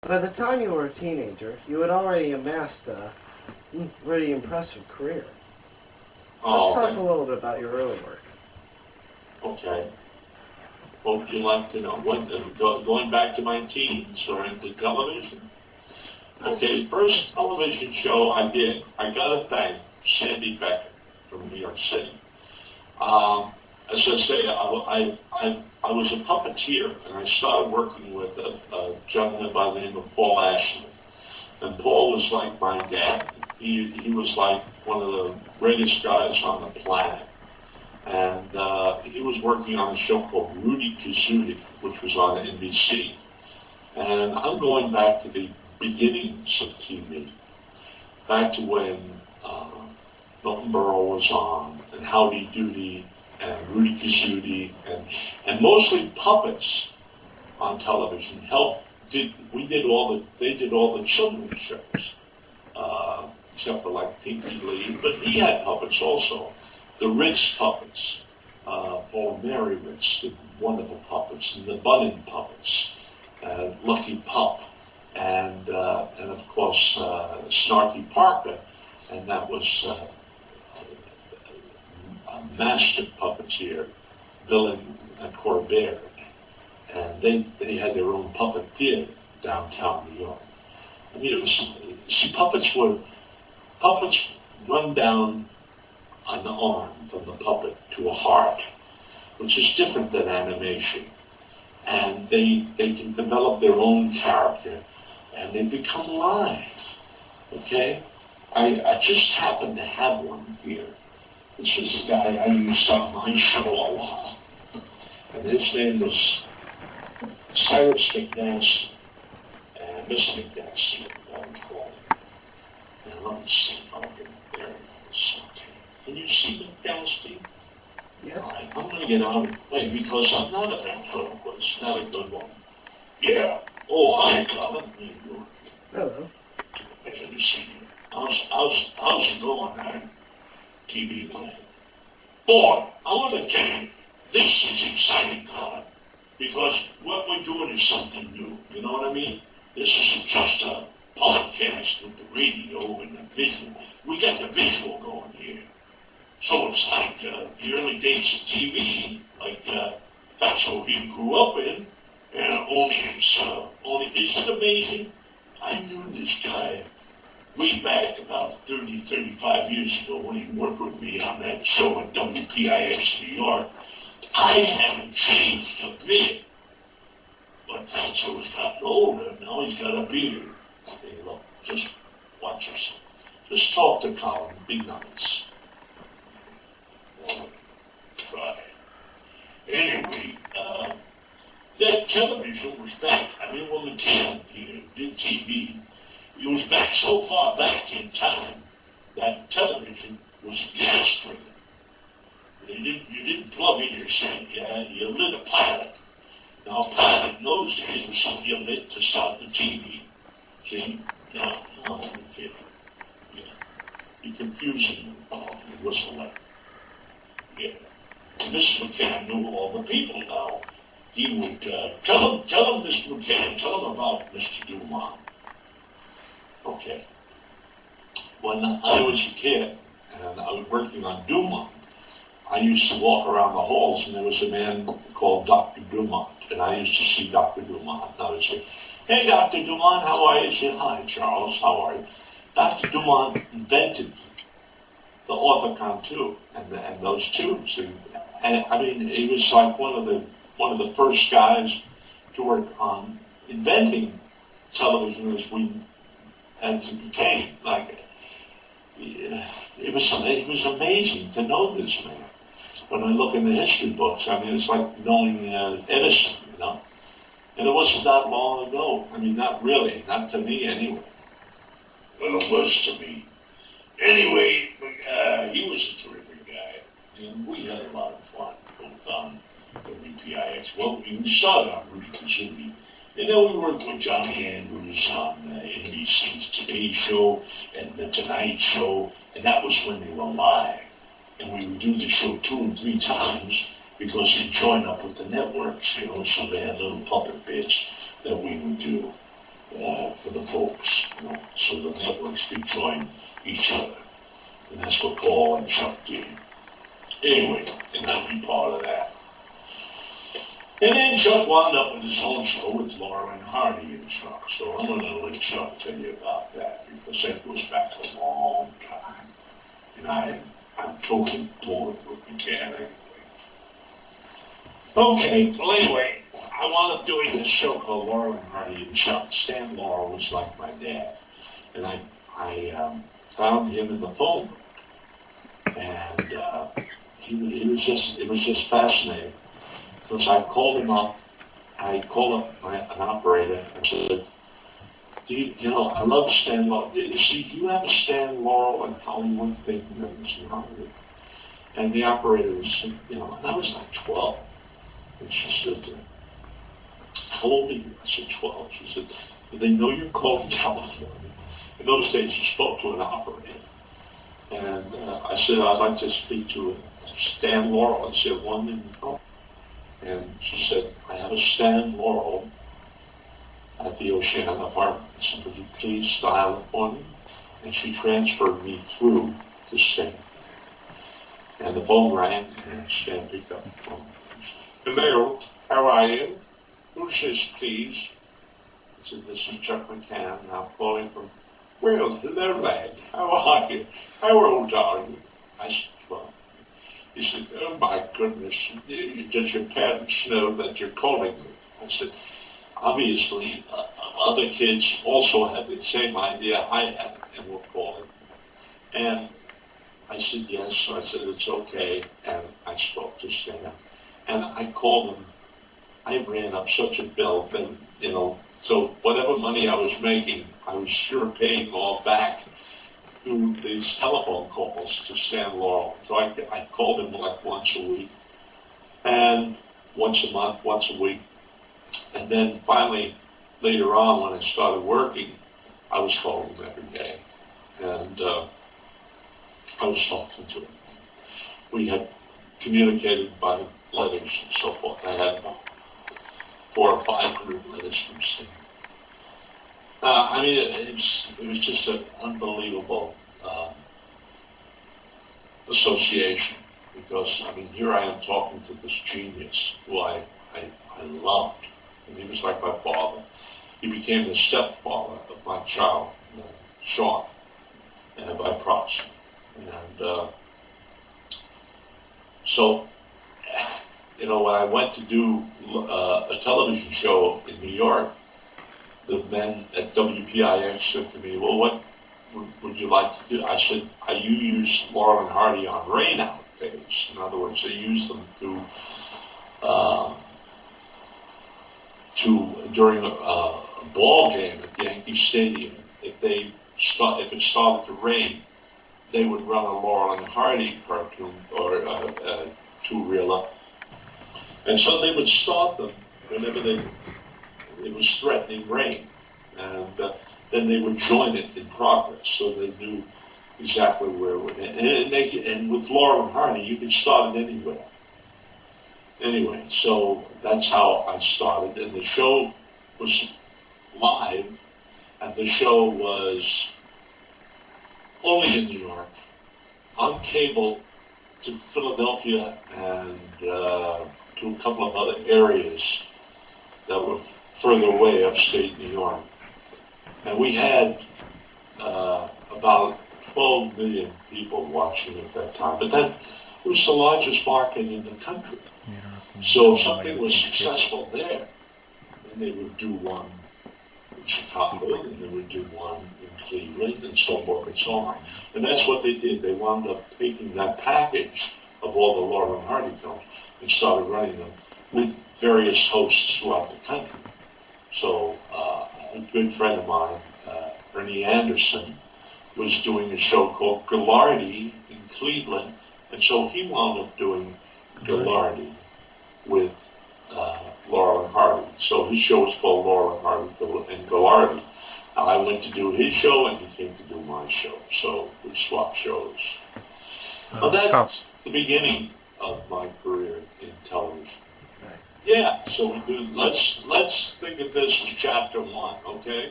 By the time you were a teenager, you had already amassed a pretty impressive career. Let's talk a little bit about your early work. Okay. What would you like to know? Going back to my teens or into television? Okay, first television show I did, I gotta thank Sandy Beckett from New York City. As I say, I was a puppeteer, and I started working with a gentleman by the name of Paul Ashley. And Paul was like my dad. He was like one of the greatest guys on the planet. And he was working on a show called Rudy Kazooie, which was on NBC. And I'm going back to the beginnings of TV, back to when Milton Berle was on, and Howdy Doody, and Rudy Kazooie, and mostly puppets on television. They did all the children's shows, except for like Pinky Lee, but he had puppets also. The Ritz puppets, Paul and Mary Ritz did wonderful puppets, and the Bunning puppets, Lucky Pup, and of course Snarky Parker, and that was a master puppeteer, Bill and Corbett, and they had their own puppet theater downtown New York. I mean, puppets run down an arm from the puppet to a heart, which is different than animation. And they can develop their own character, and they become alive, okay? I just happen to have one here. This was a guy I used on my show a lot. And his name was Cyrus McNasty, and Mr. McNasty, I would call him. Now let me see if I can, there it is, okay. Can you see McNasty? Yes. All right, I'm going to get out of the way because I'm not a ventriloquist, not a good one. Yeah. Oh, hi, Colin. How you doing? Hello. Nice to see you. How's it going, man? TV land. Boy, I want to tell you, this is exciting, Colin, because what we're doing is something new. You know what I mean? This isn't just a podcast with the radio and the visual. We got the visual going here. So it's like the early days of TV, like that's what he grew up in, and only isn't it amazing? I knew this guy way back about 30, 35 years ago when he worked with me on that show at WPIX New York. I haven't changed a bit, but Fatso's gotten older, now he's got a beard. Hey, look, just watch yourself. Just talk to Colin, be nice. Try. Anyway, that television was back. I mean, when McCann did TV, it was back so far back in time that television was gas-driven. You didn't plug in your set. You lit a pilot. Now, a pilot in those days was something you lit to start the TV. See? No, I'm kidding. Yeah. You're confusing it was electric. Yeah. And Mr. McCann knew all the people now. He would tell him, Mr. McCann, tell him about Mr. Dumont. Okay. When I was a kid and I was working on Dumont, I used to walk around the halls and there was a man called Dr. Dumont, and I used to see Dr. Dumont. And I would say, hey, Dr. Dumont, how are you? He'd say, hi, Charles, how are you? Dr. Dumont invented the Orthicon tube and those tubes. And I mean, he was like one of the first guys to work on inventing television as it became. Like, it was amazing to know this man. When I look in the history books, I mean, it's like knowing Edison, you know. And it wasn't that long ago. I mean, not really, not to me anyway. Well, it was to me. Anyway, he was a terrific guy, and we had a lot of fun both on WPIX. Well, we started on Rudy Kazooie, and then we worked with Johnny Andrews on NBC's Today Show and The Tonight Show, and that was when they were live. And we would do the show 2 and 3 times because they'd join up with the networks, you know, so they had little puppet bits that we would do. the folks, so the networks could join each other. And that's what Paul and Chuck did. Anyway, and I'd be part of that. And then Chuck wound up with his own show with Laurel and Hardy and Chuck. So I'm going to let Chuck tell you about that, because that goes back a long time. And I'm totally bored with McCann anyway. Okay, well anyway, I wound up doing this show called Laurel and Hardy and Chuck. Stan Laurel was like my dad. And I found him in the phone book. And it was just fascinating. Because I called him up, an operator, and said, I love Stan Laurel. Do you have a Stan Laurel in Hollywood thing? And the operator said, and I was like 12. And she said, how old are you? I said, 12. She said, do they know you're calling California? In those days, you spoke to an operator. And I said, I'd like to speak to Stan Laurel. I said, one in the phone. And she said, I have a Stan Laurel at the Oceana apartment. I said, would you please dial it for me? And she transferred me through to Stan. And the phone rang, and Stan picked up the phone. Hello, how are you? Who's this, please? I said, this is Chuck McCann, and I'm calling from, well, hello, lad. How are you? How old are you? I said, 12. He said, oh my goodness, does your parents know that you're calling me? I said, obviously, other kids also had the same idea I had and were calling. And I said, yes. I said, it's okay. And I spoke to Stan. And I called him. I ran up such a bill that, so whatever money I was making, I was sure paying all back through these telephone calls to Stan Laurel. So I called him like once a week, and once a month, once a week. And then finally, later on, when I started working, I was calling him every day. And I was talking to him. We had communicated by letters and so forth. I had about 400 or 500 letters from Stan. It was just an unbelievable association, because, here I am talking to this genius who I loved. And he was like my father. He became the stepfather of my child, Sean, by proxy. And so, when I went to do a television show in New York, the men at WPIX said to me, well, what would you like to do? I said, you use Laurel and Hardy on rainout days. In other words, they use them during a ball game at Yankee Stadium. If it started to rain, they would run a Laurel and Hardy cartoon or a two-reeler. And so they would start them whenever it was threatening rain. And then they would join it in progress, so they knew exactly where it would end. And with Laurel and Hardy, you could start it anywhere. Anyway, so that's how I started. And the show was live, and the show was only in New York, on cable to Philadelphia and to a couple of other areas that were further away upstate New York. And we had about 12 million people watching at that time. But that was the largest market in the country. So if something was successful there, then they would do one in Chicago, and they would do one in Cleveland, and so forth and so on. And that's what they did. They wound up taking that package of all the Laurel and Hardy films and started running them with various hosts throughout the country. So a good friend of mine, Ernie Anderson, was doing a show called Gallardi in Cleveland, and so he wound up doing Gallardi with Laurel and Hardy. So his show was called Laurel and Hardy and Gallardi. I went to do his show, and he came to do my show. So we swapped shows. Well, that's the beginning of my career in television. Yeah, so we do. Let's think of this as chapter 1, okay?